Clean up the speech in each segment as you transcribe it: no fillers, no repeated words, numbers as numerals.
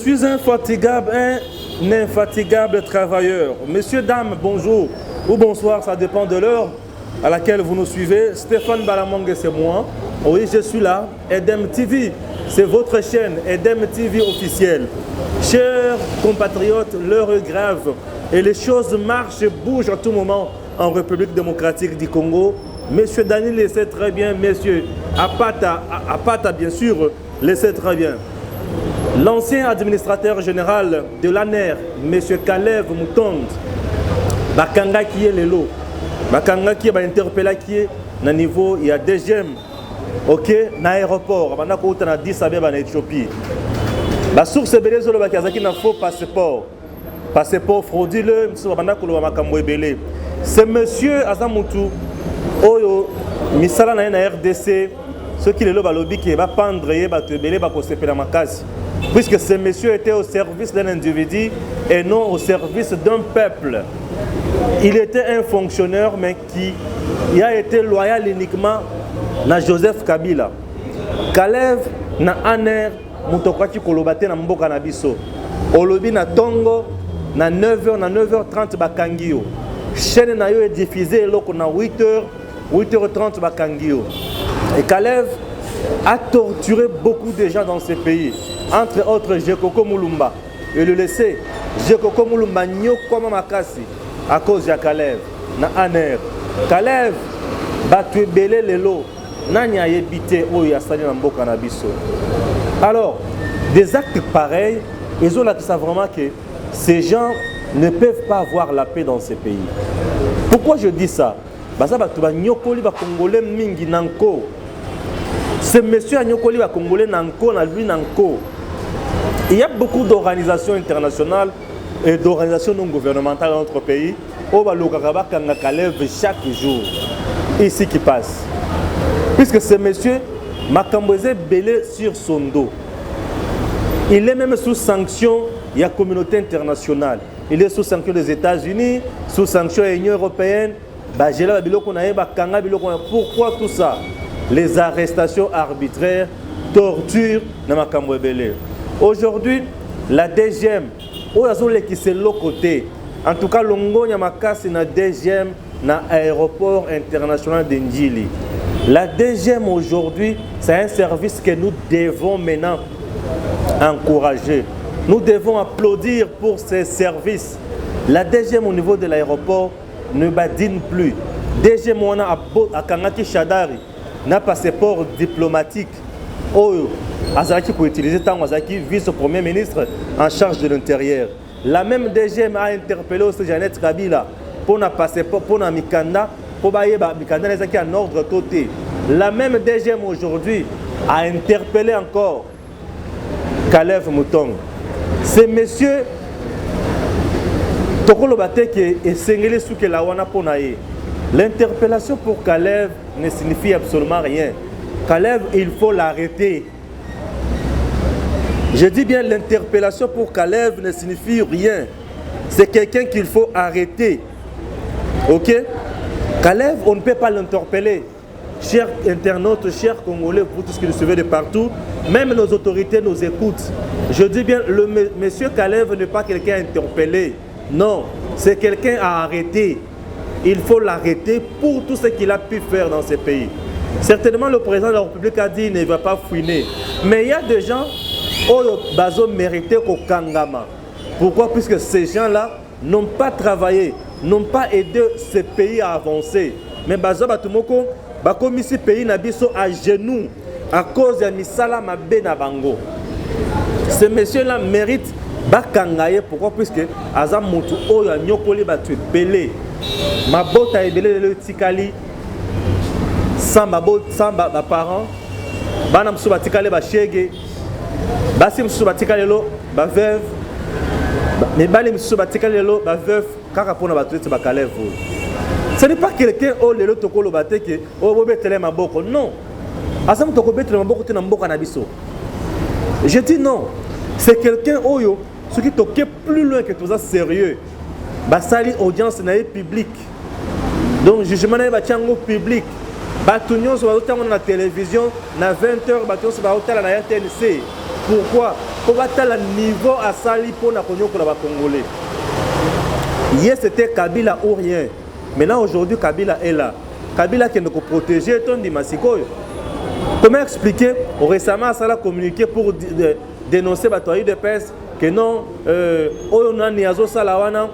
suis un infatigable travailleur. Messieurs, dames, bonjour ou bonsoir, ça dépend de l'heure à laquelle vous nous suivez. Stéphane Balamongue, c'est moi. Oui, je suis là. Edem TV, c'est votre chaîne, Edem TV officielle. Chers compatriotes, l'heure est grave et les choses marchent et bougent à tout moment en République démocratique du Congo. Monsieur Daniel le sait très bien, monsieur Apata bien sûr, le sait très bien. L'ancien administrateur général de l'ANER, monsieur Kalev Mutonde, Bakanga qui est le lot. Bakanga qui est interpellé qui est na niveau il y a deuxième, ok, na aéroport, bana ko na 10 Abeba na Éthiopie. La source belé zolo bakazaki na faux passeport frauduleux, monsieur bana ko lo makambo ebele. Ce monsieur Azamutu oyo misala na RDC, ceux qui le lobby qui va pendre et va te belé va kosepe la makasi. Puisque ce monsieur était au service d'un individu et non au service d'un peuple. Il était un fonctionnaire, mais qui a été loyal uniquement à Joseph Kabila. Kalev na aner mutokwati kolobate na mboka na biso. Olobi na tongo na 9h na 9h30 bakangio. Chaîne na yo est diffusée loko na 8h30 bakangio. Et Kalev a torturé beaucoup de gens dans ce pays. Entre autres, Jekoko Mulumba. Et le laisser. Jekoko Mulumba nyokoma makasi à cause de Kalev. Na aner. Kalev battu belé lelo. Nanya yebite o ya sali na mboka na biso. Alors, des actes pareils, ils ont là ça vraiment que ces gens ne peuvent pas avoir la paix dans ces pays. Pourquoi je dis ça? Basa batu ba nyokoli ba congolais mingi nanko. Ce monsieur a nyokoli ba congolais nanko na lui nanko. Il y a beaucoup d'organisations internationales et d'organisations non gouvernementales dans notre pays. Au Balokakaba Kalev chaque jour. Ici qui passe. Puisque ce monsieur Makamboze belé sur son dos. Il est même sous sanction de la communauté internationale. Il est sous sanction des États-Unis, sous sanction de l'Union européenne. Pourquoi tout ça? Les arrestations arbitraires, torture dans Makamboze belé. Aujourd'hui, la DGM, qui c'est l'autre côté. En tout cas, Longo Yamakasi na DGM na aéroport international d'Indjili. La DGM aujourd'hui, c'est un service que nous devons maintenant encourager. Nous devons applaudir pour ces services. La DGM au niveau de l'aéroport ne badine plus. DGM on a à Kangaki Chadari, n'a passeport diplomatique. Azaki pour utiliser tant Azaki vice-premier ministre en charge de l'intérieur. La même DGM a interpellé aussi Jeannette Kabila pour na passeport pour na Mikanda pour bailler Mikanda les qui en ordre côté. La même DGM aujourd'hui a interpellé encore Kalev Mutonde. C'est monsieur Tokolo Bate qui est singélé sous que la wana ponaye. L'interpellation pour Kalev ne signifie absolument rien. Kalev, il faut l'arrêter. Je dis bien l'interpellation pour Kalev ne signifie rien. C'est quelqu'un qu'il faut arrêter. Ok? Kalev, on ne peut pas l'interpeller. Chers internautes, chers Congolais, vous tous qui nous suivez de partout, même nos autorités nous écoutent. Je dis bien, le monsieur Kalev n'est pas quelqu'un à interpeller. Non, c'est quelqu'un à arrêter. Il faut l'arrêter pour tout ce qu'il a pu faire dans ce pays. Certainement, le président de la République a dit qu'il ne va pas fouiner. Mais il y a des gens qui ont mérité au Kangama. Pourquoi? Puisque ces gens-là n'ont pas travaillé, n'ont pas aidé ce pays à avancer. Mais Bazo Batumoko, comme ici, pays n'a à genoux à cause de Misala Mabe Nabango. Ce monsieur-là mérite Bakangaye. Pourquoi? Puisque Azam Moutou, Oya Nyokoli Batu Belé, Mabota et Belé le Tikali, sans ma parents, Banam Subatikale Bachege, Basim Subatikale ba veuve, mais Balim Subatikale ba veuve, Karapona Batuet Bakalev. Ce n'est pas quelqu'un au lelo tokolo bate que au betele maboko. Non. Asam toko betele maboko te na mboka na biso. Je dis non. C'est quelqu'un oyo ce qui toque plus loin que tout ça sérieux. Basali audience na public. Donc jugement na ba tiango public. Batunyo so ba na télévision na 20h batunyo so ba hôtel na RTNC. Pourquoi? pour battre le niveau à Sali pour la Congolais. Hier c'était Kabila ou rien. Maintenant aujourd'hui Kabila est là. Kabila qui nous protéger ton dit Masiko. Comment expliquer récemment ça a communiqué pour dénoncer Batoyi de peste que non on a niazo salawana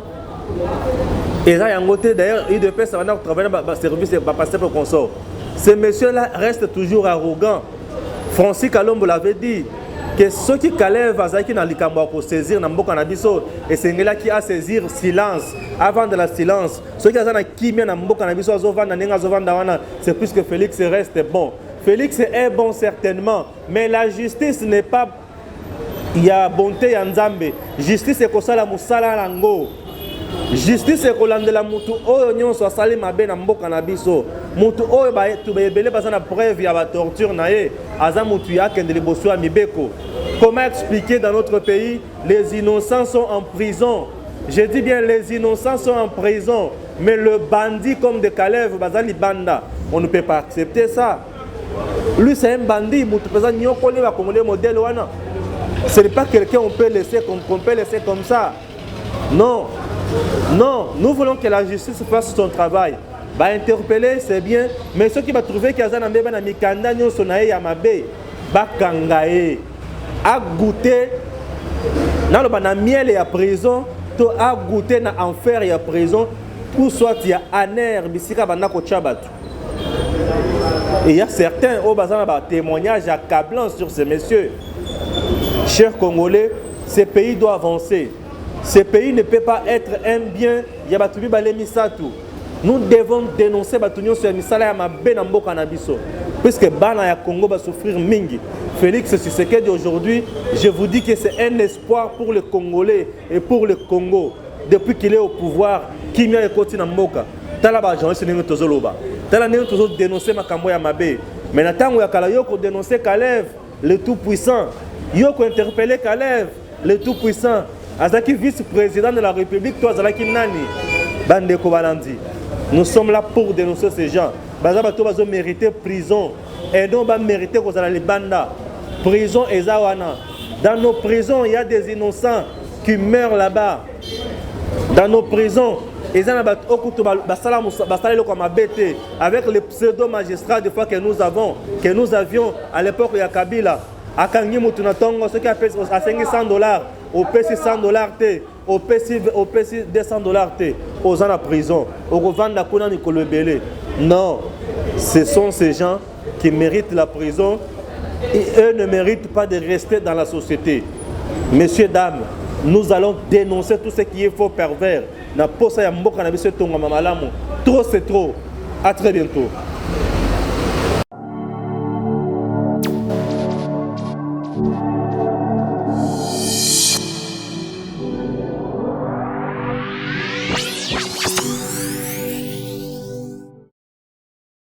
et là d'ailleurs il de peste va travailler dans service va passer pour consort. Ces messieurs-là restent toujours arrogants. Francis Kalombo l'avait dit que ceux qui calèvent Azaki dans l'Ikambo pour saisir Namboka Nabiso et c'est là qui a saisir silence avant de la silence. Ceux qui ont qui bien Namboka Nabiso c'est plus que Félix reste bon. Félix est bon certainement, mais la justice n'est pas. Il y a bonté en Nzambe. Justice est comme ça la musala lango. Justice est comme la mutu o nyon so sali mabe na mboka na biso. Mutu o ba tu be belé parce na preuve ya ba torture na ye. Aza mutu ya kende liboso ya mibeko. Comment expliquer dans notre pays les innocents sont en prison? Je dis bien les innocents sont en prison, mais le bandit comme de Kalev bazali banda. On ne peut pas accepter ça. Lui c'est un bandit, mutu pesa nyokoli ba Congolais modèle wana. Ce n'est pas quelqu'un qu'on peut laisser comme ça. Non. Non, nous voulons que la justice fasse son travail. Bah interpeller, c'est bien, mais ceux qui vont trouver qu'il y a un bébé dans Mikanda, nous sommes à Yamabe, bah kangae, à goûter, dans le miel et à prison, to à goûter dans enfer et à prison, pour soit il y a aner, bisika banako chabatu. Et il y a certains au bazar témoignages accablants sur ces messieurs. Chers Congolais, ce pays doit avancer. Ce pays ne peut pas être un bien. Nous devons dénoncer Batunyo sur Misala Yamabe na mboka na biso. Puisque Bana ya Congo va souffrir mingi. Félix Tshisekedi aujourd'hui, je vous dis que c'est un espoir pour les Congolais et pour le Congo. Depuis qu'il est au pouvoir, qui m'a écouté na mboka. Talaba journaliste ningo tozoloba. Tala ningo tozo dénoncer Makambo Yamabe. Mais natango ya kala yoko dénoncer Kalev, le tout puissant. Yoko interpeller Kalev, le tout puissant. Azaki vice-président de la République, toi Azaki Nani, Bande Kobalandi. Nous sommes là pour dénoncer ces gens. Bazabato bazo mériter prison. Et donc va mériter qu'on a les bandas. Prison et Zawana. Dans nos prisons, il y a des innocents qui meurent là-bas. Dans nos prisons, avec les pseudo-magistrats des fois que nous avions à l'époque de Kabila. À Kangi Moutunatongo, ce qui a payé à $500, au PC $100, au PC $200, aux gens en prison, au revendre Kuna Nicolo Belé. Non, ce sont ces gens qui méritent la prison et eux ne méritent pas de rester dans la société. Messieurs, dames, nous allons dénoncer tout ce qui est faux pervers. Trop c'est trop. À très bientôt.